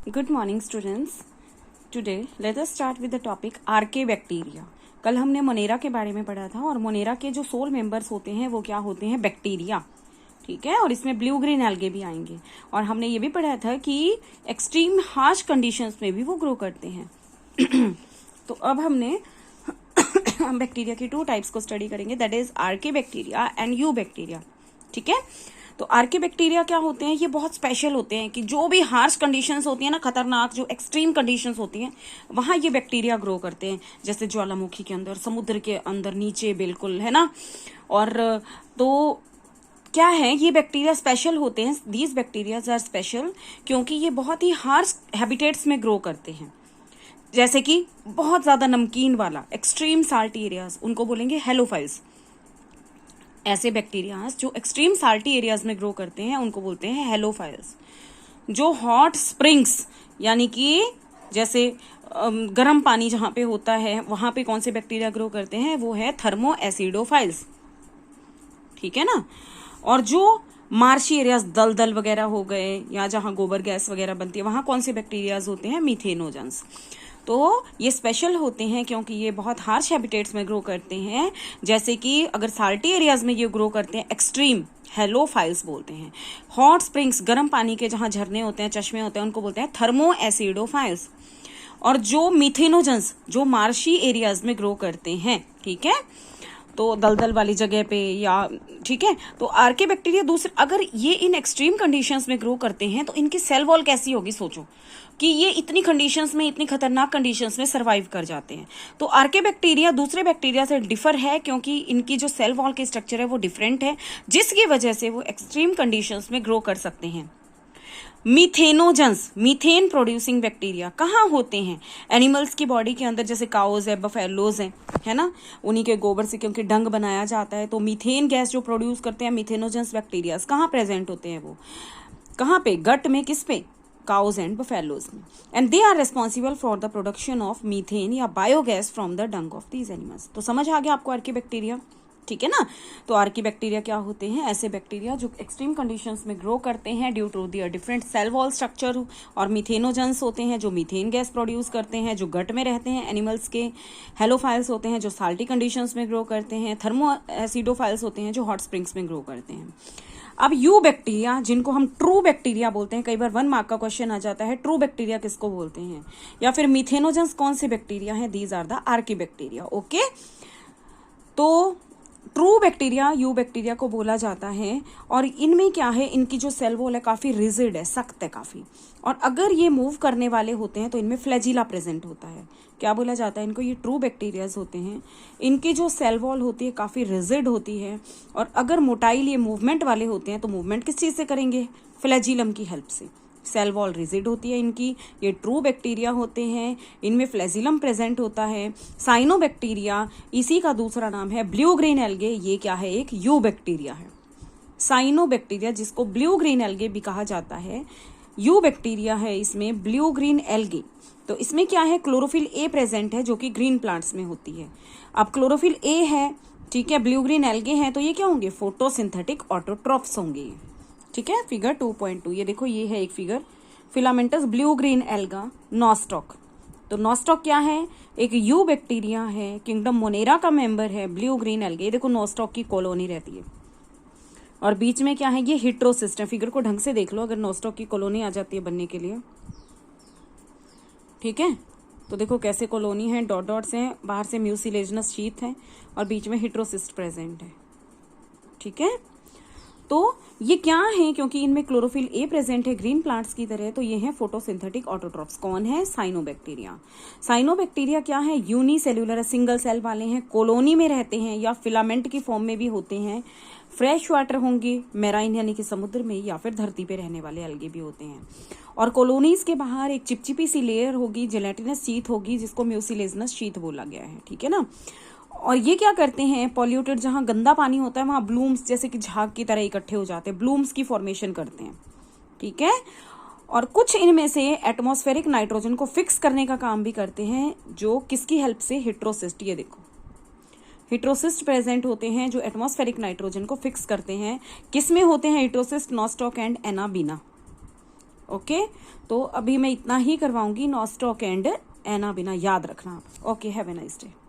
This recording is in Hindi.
Good morning students. Today let us start with the topic आर्केबैक्टीरिया. कल हमने मोनेरा के बारे में पढ़ा था और मोनेरा के जो सोल मेंबर्स होते हैं वो क्या होते हैं? बैक्टीरिया. ठीक है, और इसमें ब्लू ग्रीन एल्गे भी आएंगे. और हमने ये भी पढ़ा था कि एक्सट्रीम हार्श कंडीशंस में भी वो ग्रो करते हैं. तो अब हमने बैक्टीरिया की 2 टाइप्स को स्टडी करेंगे, that is archaebacteria and eubacteria. ठीक है, तो आर्केबैक्टीरिया क्या होते हैं? ये बहुत स्पेशल होते हैं कि जो भी हार्श कंडीशंस होती हैं ना, खतरनाक जो एक्सट्रीम कंडीशंस होती हैं, वहां ये बैक्टीरिया ग्रो करते हैं. जैसे ज्वालामुखी के अंदर, समुद्र के अंदर, नीचे, बिल्कुल, है ना. और तो क्या है, ये बैक्टीरिया स्पेशल होते हैं. दीज बैक्टीरियाज आर स्पेशल क्योंकि ये बहुत ही हार्श हैबिटेट्स में ग्रो करते हैं. जैसे कि बहुत ज्यादा नमकीन वाला एक्सट्रीम साल्टी एरियाज, उनको बोलेंगे हेलोफाइल्स. ऐसे बैक्टीरियाज जो एक्सट्रीम साल्टी एरियाज में ग्रो करते हैं उनको बोलते हैं हेलोफाइल्स. जो हॉट स्प्रिंग्स, यानी कि जैसे गर्म पानी जहां पे होता है वहां पे कौन से बैक्टीरिया ग्रो करते हैं? वो है थर्मो एसिडोफाइल्स. ठीक है ना. और जो मार्शी एरियाज, दलदल वगैरह हो गए, या जहां गोबर गैस वगैरह बनती है, वहां कौन से बैक्टीरियाज होते हैं? मीथेनोजेंस. तो ये स्पेशल होते हैं क्योंकि ये बहुत हार्श हैबिटेट्स में ग्रो करते हैं. जैसे कि अगर साल्टी एरियाज में ये ग्रो करते हैं, एक्सट्रीम हेलोफाइल्स बोलते हैं. हॉट स्प्रिंग्स, गर्म पानी के जहां झरने होते हैं, चश्मे होते हैं, उनको बोलते हैं थर्मो एसिडोफाइल्स. और जो मीथेनोजेंस, जो मार्शी एरियाज में ग्रो करते हैं, ठीक है, तो दलदल वाली जगह पे, या ठीक है, तो आर्केबैक्टीरिया दूसरे, अगर ये इन एक्सट्रीम कंडीशंस में ग्रो करते हैं तो इनकी सेल वॉल कैसी होगी? सोचो कि ये इतनी कंडीशंस में, इतनी खतरनाक कंडीशंस में सरवाइव कर जाते हैं. तो आर्केबैक्टीरिया दूसरे बैक्टीरिया से डिफर है क्योंकि इनकी जो सेल वॉल की स्ट्रक्चर है वो डिफरेंट है, जिसकी वजह से वो एक्सट्रीम कंडीशंस में ग्रो कर सकते हैं. मीथेनोजेंस, मीथेन प्रोड्यूसिंग बैक्टीरिया कहाँ होते हैं? एनिमल्स की बॉडी के अंदर, जैसे काउज है, बफेलोज हैं, है ना. उन्हीं के गोबर से क्योंकि डंग बनाया जाता है, तो मीथेन गैस जो प्रोड्यूस करते हैं मीथेनोजेंस बैक्टीरिया, कहाँ प्रेजेंट होते हैं? वो कहाँ पे? गट में. किस पे? काउज एंड बफेलोज में. And they are responsible for the production of methane या biogas from the dung of these animals. तो समझ आ गया आपको आर्केबैक्टीरिया. ठीक है ना. तो आर्केबैक्टीरिया क्या होते हैं? ऐसे बैक्टीरिया जो एक्सट्रीम कंडीशंस में ग्रो करते हैं due to their different cell wall structure. और मीथेनोजेंस होते हैं जो मीथेन गैस प्रोड्यूस करते हैं, जो गट में रहते हैं एनिमल्स के. हेलोफाइल्स होते हैं जो साल्टी कंडीशंस में ग्रो करते हैं. थर्मो एसिडोफाइल्स होते हैं जो हॉट स्प्रिंग्स में ग्रो करते हैं. अब यू बैक्टीरिया, जिनको हम ट्रू बैक्टीरिया बोलते हैं, कई बार 1 मार्क का क्वेश्चन आ जाता है, ट्रू बैक्टीरिया किसको बोलते हैं, या फिर मीथेनोजेंस कौन से बैक्टीरिया हैं? These are the archaebacteria. Okay, तो ट्रू बैक्टीरिया यू बैक्टीरिया को बोला जाता है. और इनमें क्या है, इनकी जो सेल वॉल है काफी रिजिड है, सख्त है काफी. और अगर ये मूव करने वाले होते हैं तो इनमें फ्लैजिला प्रेजेंट होता है. क्या बोला जाता है इनको? ये ट्रू बैक्टीरियाज होते हैं. इनकी जो सेल वॉल होती है काफी रिजिड होती है. और अगर मोटाइल, ये मूवमेंट वाले होते हैं, तो मूवमेंट किस चीज से करेंगे? फ्लैजिलम की हेल्प से. सेल वॉल रिजिड होती है इनकी. ये ट्रू बैक्टीरिया होते हैं. इनमें फ्लैजिलम प्रेजेंट होता है. साइनोबैक्टीरिया, इसी का दूसरा नाम है ब्लू ग्रीन एल्गे. ये क्या है? एक यू बैक्टीरिया है. साइनोबैक्टीरिया, जिसको ब्लू ग्रीन एल्गे भी कहा जाता है, यू बैक्टीरिया है इसमें ब्लू ग्रीन एल्गे. तो इसमें क्या है? क्लोरोफिल ए प्रेजेंट है जो कि ग्रीन प्लांट्स में होती है. अब क्लोरोफिल ए है, ठीक है, ब्लू ग्रीन एल्गे हैं, तो ये क्या होंगे? फोटोसिंथेटिक ऑटोट्रॉफ्स होंगे. ठीक है, फिगर 2.2. ये देखो, ये है एक figure, filamentous blue green alga nostoc. तो नॉस्टॉक क्या है? एक यू बैक्टीरिया है, किंगडम मोनेरा का मेंबर है. ब्लू ग्रीन एल्गे, ये देखो नॉस्टॉक की कॉलोनी रहती है. और बीच में क्या है? ये हिट्रोसिस्ट है. फिगर को ढंग से देख लो अगर नॉस्टॉक की कॉलोनी आ जाती है बनने के लिए. ठीक है, तो देखो कैसे कॉलोनी है, डॉट डॉट्स हैं, बाहर से म्यूसिलेजनस शीथ है और बीच में हिट्रोसिस्ट प्रेजेंट है. ठीक है, तो ये क्या है? क्योंकि इनमें क्लोरोफिल ए प्रेजेंट है ग्रीन प्लांट्स की तरह, तो ये है फोटोसिंथेटिक ऑटोट्रॉफ्स. कौन है? साइनोबैक्टीरिया. साइनोबैक्टीरिया क्या है? यूनिसेल्युलर, सिंगल सेल वाले हैं, कॉलोनी में रहते हैं या फिलामेंट की फॉर्म में भी होते हैं. फ्रेश वाटर होंगे, मेराइन यानी कि समुद्र में, या फिर धरती पे रहने वाले अलगे भी होते हैं. और कॉलोनीज के बाहर एक चिपचिपी सी लेयर होगी, जेलेटिनस शीथ होगी, जिसको म्यूसिलेजनस शीथ बोला गया है. ठीक है ना. और ये क्या करते हैं? पॉल्यूटेड, जहां गंदा पानी होता है वहां ब्लूम्स, जैसे कि झाग की तरह इकट्ठे हो जाते हैं, ब्लूम्स की फॉर्मेशन करते हैं. ठीक है, और कुछ इनमें से एटमॉस्फेरिक नाइट्रोजन को फिक्स करने का काम भी करते हैं, जो किसकी हेल्प से? हिट्रोसिस्ट. ये देखो, हिट्रोसिस्ट प्रेजेंट होते हैं जो एटमॉस्फेरिक नाइट्रोजन को फिक्स करते हैं. किस में होते हैं heterocyst? Nostoc and anabaena. Okay, तो अभी मैं इतना ही करवाऊंगी, नॉस्टॉक एंड एना बिना, याद रखना आप। Okay, have a nice day.